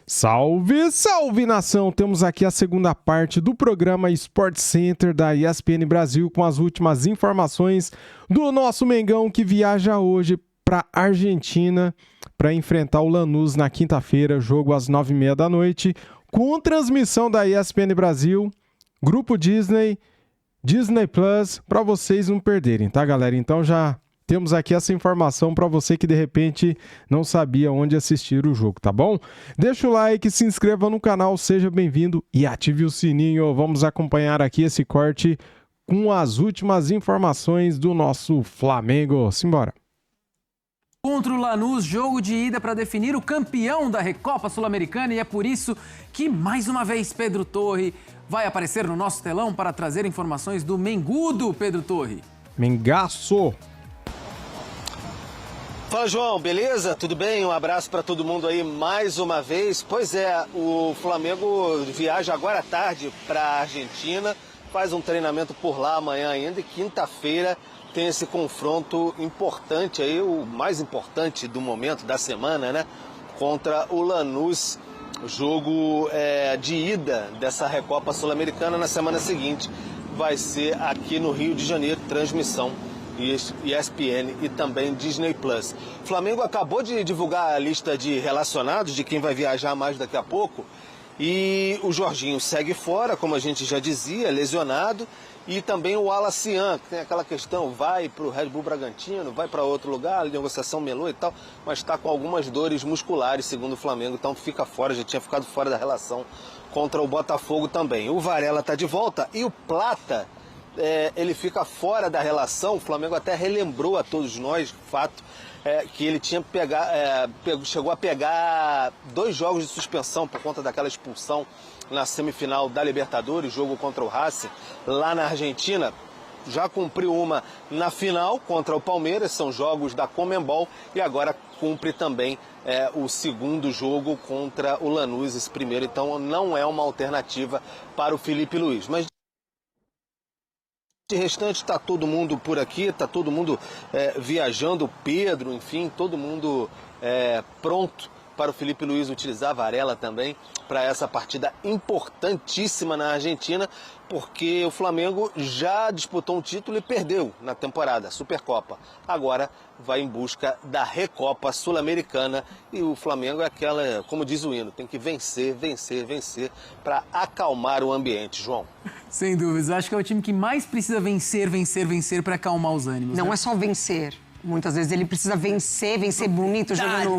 Salve, salve nação! Temos aqui a segunda parte do programa Sport Center da ESPN Brasil com as últimas informações do nosso Mengão que viaja hoje para Argentina para enfrentar o Lanús na quinta-feira, jogo às 9h30 da noite, com transmissão da ESPN Brasil, Grupo Disney, Disney Plus, para vocês não perderem, tá, galera? Então já temos aqui essa informação para você que de repente não sabia onde assistir o jogo, tá bom? Deixa o like, se inscreva no canal, seja bem-vindo e ative o sininho. Vamos acompanhar aqui esse corte com as últimas informações do nosso Flamengo. Simbora! Contra o Lanús, jogo de ida para definir o campeão da Recopa Sul-Americana, e é por isso que, mais uma vez, Pedro Torre vai aparecer no nosso telão para trazer informações do Mengudo, Pedro Torre. Mengaço! Fala, João, beleza? Tudo bem? Um abraço para todo mundo aí mais uma vez. Pois é, o Flamengo viaja agora à tarde para a Argentina, faz um treinamento por lá amanhã ainda e quinta-feira tem esse confronto importante aí, o mais importante do momento, da semana, né? Contra o Lanús, jogo de ida dessa Recopa Sul-Americana na semana seguinte. Vai ser aqui no Rio de Janeiro, transmissão ESPN e também Disney Plus. O Flamengo acabou de divulgar a lista de relacionados, de quem vai viajar mais daqui a pouco, e o Jorginho segue fora, como a gente já dizia, lesionado, e também o Alacian, que tem aquela questão, vai para o Red Bull Bragantino, vai para outro lugar, a negociação melou e tal, mas está com algumas dores musculares, segundo o Flamengo, então fica fora, já tinha ficado fora da relação contra o Botafogo também. O Varela está de volta e o Plata, ele fica fora da relação. O Flamengo até relembrou a todos nós o fato que ele tinha chegou a pegar 2 jogos de suspensão por conta daquela expulsão na semifinal da Libertadores, jogo contra o Racing, lá na Argentina. Já cumpriu uma na final contra o Palmeiras, são jogos da Conmebol, e agora cumpre também o segundo jogo contra o Lanús, esse primeiro, então não é uma alternativa para o Felipe Luiz. Mas de restante está todo mundo por aqui, está todo mundo viajando, o Pedro, enfim, todo mundo pronto para o Felipe Luiz utilizar, Varela também, para essa partida importantíssima na Argentina, porque o Flamengo já disputou um título e perdeu na temporada, Supercopa. Agora vai em busca da Recopa Sul-Americana, e o Flamengo é aquela, como diz o hino, tem que vencer, vencer, vencer para acalmar o ambiente, João. Sem dúvidas, acho que é o time que mais precisa vencer, vencer, vencer para acalmar os ânimos. Não né? é só vencer. Muitas vezes ele precisa vencer bonito, jogando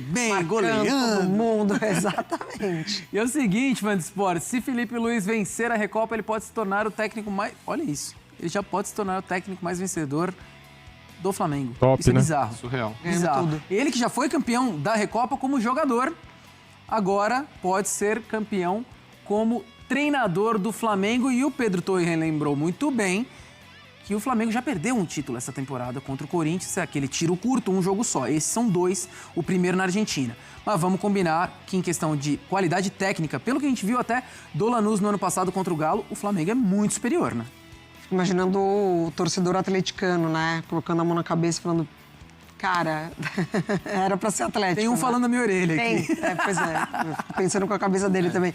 bem, goleando todo mundo. Exatamente. E é o seguinte, fã de esporte, se Felipe Luiz vencer a Recopa, ele pode se tornar o técnico mais... Olha isso, ele já pode se tornar o técnico mais vencedor do Flamengo. Top, isso é né? bizarro. Surreal. Bizarro. Tudo. Ele que já foi campeão da Recopa como jogador, agora pode ser campeão como treinador do Flamengo. E o Pedro Torre lembrou muito bem que o Flamengo já perdeu um título essa temporada contra o Corinthians, aquele tiro curto, um jogo só. Esses são 2, o primeiro na Argentina. Mas vamos combinar que em questão de qualidade técnica, pelo que a gente viu até do Lanús no ano passado contra o Galo, o Flamengo é muito superior, né? Fico imaginando o torcedor atleticano, né? Colocando a mão na cabeça e falando, cara, era pra ser Atlético. Tem um falando na minha orelha aqui. Pois é. Eu fico pensando com a cabeça dele também.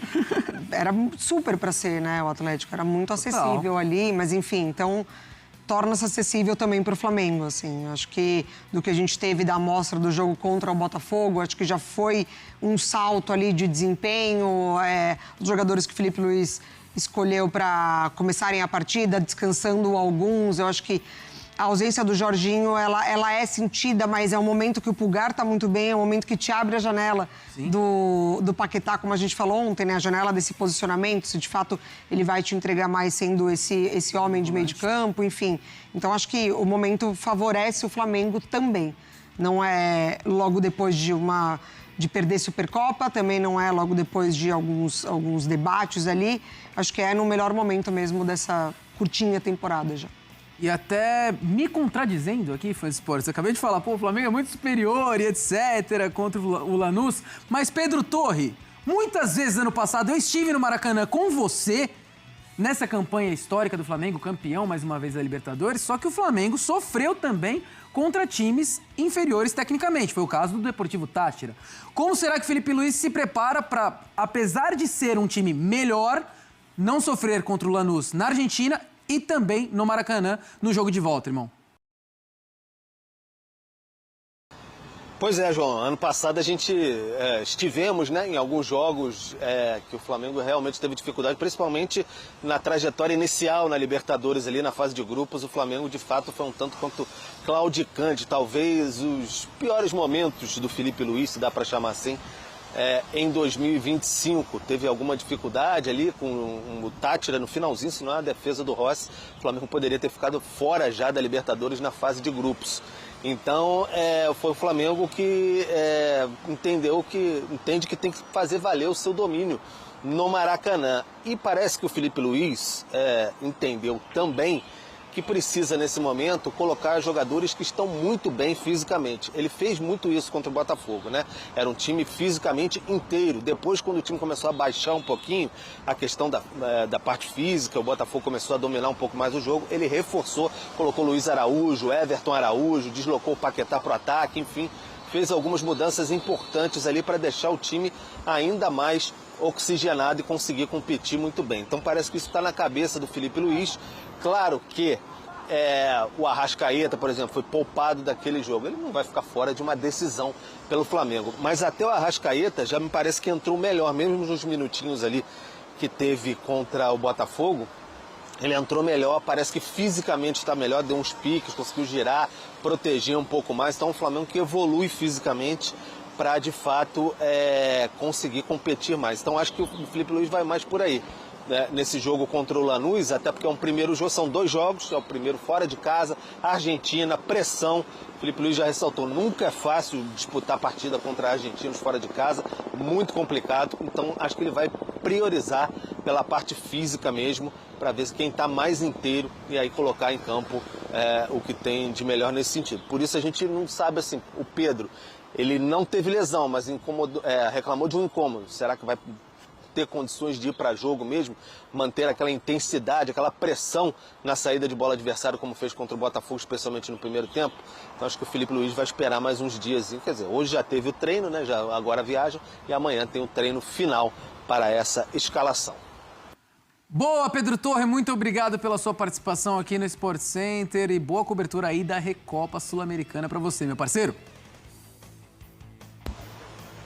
Era super pra ser, né, o Atlético. Era muito acessível ali, mas enfim, então torna-se acessível também para o Flamengo, assim. Eu acho que do que a gente teve da amostra do jogo contra o Botafogo, acho que já foi um salto ali de desempenho. Os jogadores que o Felipe Luiz escolheu para começarem a partida, descansando alguns. Eu acho que a ausência do Jorginho, ela é sentida, mas é um momento que o Pulgar está muito bem, é um momento que te abre a janela do Paquetá, como a gente falou ontem, né? A janela desse posicionamento, se de fato ele vai te entregar mais sendo esse homem de meio de campo, enfim. Então, acho que o momento favorece o Flamengo também. Não é logo depois de perder Supercopa, também não é logo depois de alguns debates ali. Acho que é no melhor momento mesmo dessa curtinha temporada já. E até me contradizendo aqui, fãs de esportes, acabei de falar, o Flamengo é muito superior e etc. contra o Lanús, mas Pedro Torre, muitas vezes ano passado eu estive no Maracanã com você nessa campanha histórica do Flamengo, campeão mais uma vez da Libertadores, só que o Flamengo sofreu também contra times inferiores tecnicamente. Foi o caso do Deportivo Táchira. Como será que o Felipe Luiz se prepara para, apesar de ser um time melhor, não sofrer contra o Lanús na Argentina e também no Maracanã no jogo de volta, irmão? Pois é, João. Ano passado a gente estivemos, né, em alguns jogos que o Flamengo realmente teve dificuldade, principalmente na trajetória inicial na Libertadores, ali na fase de grupos. O Flamengo, de fato, foi um tanto quanto claudicante. Talvez os piores momentos do Felipe Luiz, se dá para chamar assim, em 2025. Teve alguma dificuldade ali com o Táchira no finalzinho, se não é a defesa do Rossi. O Flamengo poderia ter ficado fora já da Libertadores na fase de grupos. Então, foi o Flamengo que entende que tem que fazer valer o seu domínio no Maracanã. E parece que o Felipe Luiz entendeu também que precisa, nesse momento, colocar jogadores que estão muito bem fisicamente. Ele fez muito isso contra o Botafogo, né? Era um time fisicamente inteiro. Depois, quando o time começou a baixar um pouquinho a questão da parte física, o Botafogo começou a dominar um pouco mais o jogo, ele reforçou, colocou Luiz Araújo, Everton Araújo, deslocou o Paquetá para o ataque, enfim, fez algumas mudanças importantes ali para deixar o time ainda mais oxigenado e conseguir competir muito bem. Então parece que isso está na cabeça do Felipe Luiz. Claro que o Arrascaeta, por exemplo, foi poupado daquele jogo. Ele não vai ficar fora de uma decisão pelo Flamengo. Mas até o Arrascaeta já me parece que entrou melhor, mesmo nos minutinhos ali que teve contra o Botafogo. Ele entrou melhor, parece que fisicamente está melhor, deu uns piques, conseguiu girar, proteger um pouco mais. Então, o Flamengo que evolui fisicamente para, de fato, conseguir competir mais. Então, acho que o Felipe Luiz vai mais por aí, né, nesse jogo contra o Lanús, até porque é um primeiro jogo, são 2 jogos, é o primeiro fora de casa, Argentina, pressão. O Felipe Luiz já ressaltou, nunca é fácil disputar partida contra argentinos fora de casa, muito complicado. Então, acho que ele vai priorizar pela parte física mesmo, para ver quem está mais inteiro e aí colocar em campo o que tem de melhor nesse sentido. Por isso a gente não sabe, assim, o Pedro, ele não teve lesão, mas reclamou de um incômodo. Será que vai ter condições de ir para jogo mesmo, manter aquela intensidade, aquela pressão na saída de bola adversário, como fez contra o Botafogo, especialmente no primeiro tempo? Então acho que o Felipe Luiz vai esperar mais uns dias. Quer dizer, hoje já teve o treino, né? Agora viaja, e amanhã tem o treino final para essa escalação. Boa, Pedro Torre, muito obrigado pela sua participação aqui no Sport Center e boa cobertura aí da Recopa Sul-Americana para você, meu parceiro.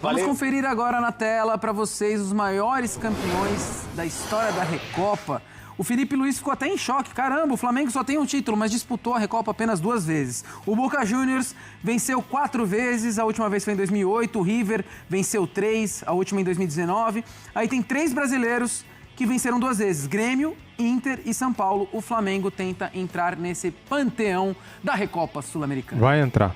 Vamos conferir agora na tela para vocês os maiores campeões da história da Recopa. O Felipe Luiz ficou até em choque. Caramba, o Flamengo só tem um título, mas disputou a Recopa apenas 2 vezes. O Boca Juniors venceu 4 vezes, a última vez foi em 2008. O River venceu 3, a última em 2019. Aí tem 3 brasileiros que venceram 2 vezes, Grêmio, Inter e São Paulo. O Flamengo tenta entrar nesse panteão da Recopa Sul-Americana. Vai entrar.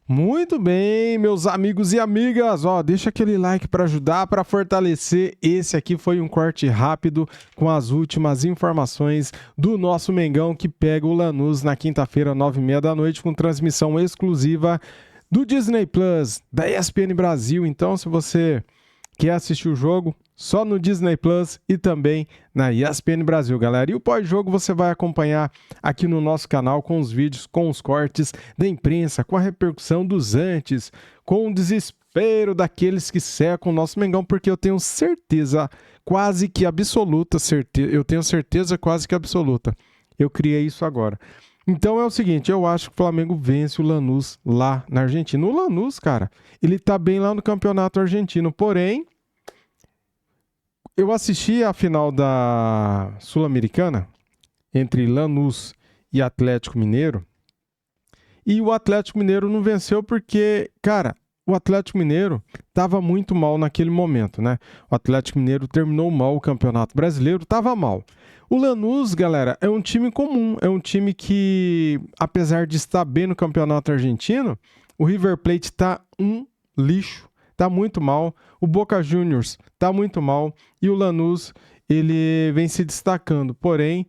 Muito bem, meus amigos e amigas, deixa aquele like para ajudar, para fortalecer. Esse aqui foi um corte rápido com as últimas informações do nosso Mengão, que pega o Lanús na quinta-feira, 9h30 da noite, com transmissão exclusiva do Disney Plus, da ESPN Brasil. Então, se você quer assistir o jogo, só no Disney Plus e também na ESPN Brasil, galera. E o pós-jogo você vai acompanhar aqui no nosso canal com os vídeos, com os cortes da imprensa, com a repercussão dos antes, com o desespero daqueles que secam o nosso Mengão, porque eu tenho certeza quase que absoluta, eu criei isso agora. Então é o seguinte, eu acho que o Flamengo vence o Lanús lá na Argentina. O Lanús, cara, ele tá bem lá no campeonato argentino, porém, eu assisti a final da Sul-Americana entre Lanús e Atlético Mineiro, e o Atlético Mineiro não venceu porque, cara, o Atlético Mineiro estava muito mal naquele momento, né? O Atlético Mineiro terminou mal o Campeonato Brasileiro, estava mal. O Lanús, galera, é um time comum, é um time que, apesar de estar bem no Campeonato Argentino, o River Plate está um lixo, está muito mal. O Boca Juniors está muito mal e o Lanús, ele vem se destacando. Porém,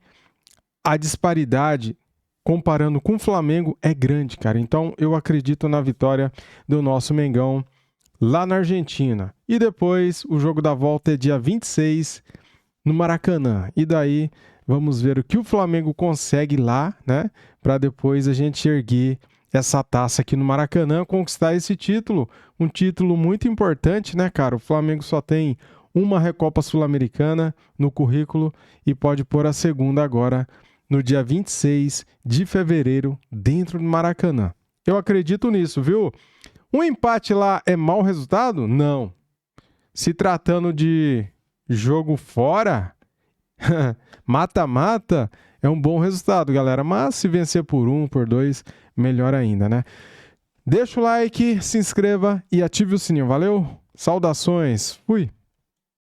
a disparidade, comparando com o Flamengo, é grande, cara. Então, eu acredito na vitória do nosso Mengão lá na Argentina. E depois o jogo da volta é dia 26 no Maracanã. E daí vamos ver o que o Flamengo consegue lá, né? Para depois a gente erguer essa taça aqui no Maracanã, conquistar esse título. Um título muito importante, né, cara? O Flamengo só tem uma Recopa Sul-Americana no currículo e pode pôr a segunda agora no dia 26 de fevereiro dentro do Maracanã. Eu acredito nisso, viu? Um empate lá é mau resultado? Não. Se tratando de jogo fora, mata-mata, é um bom resultado, galera. Mas se vencer por 1, por 2, melhor ainda, né? Deixa o like, se inscreva e ative o sininho. Valeu? Saudações. Fui.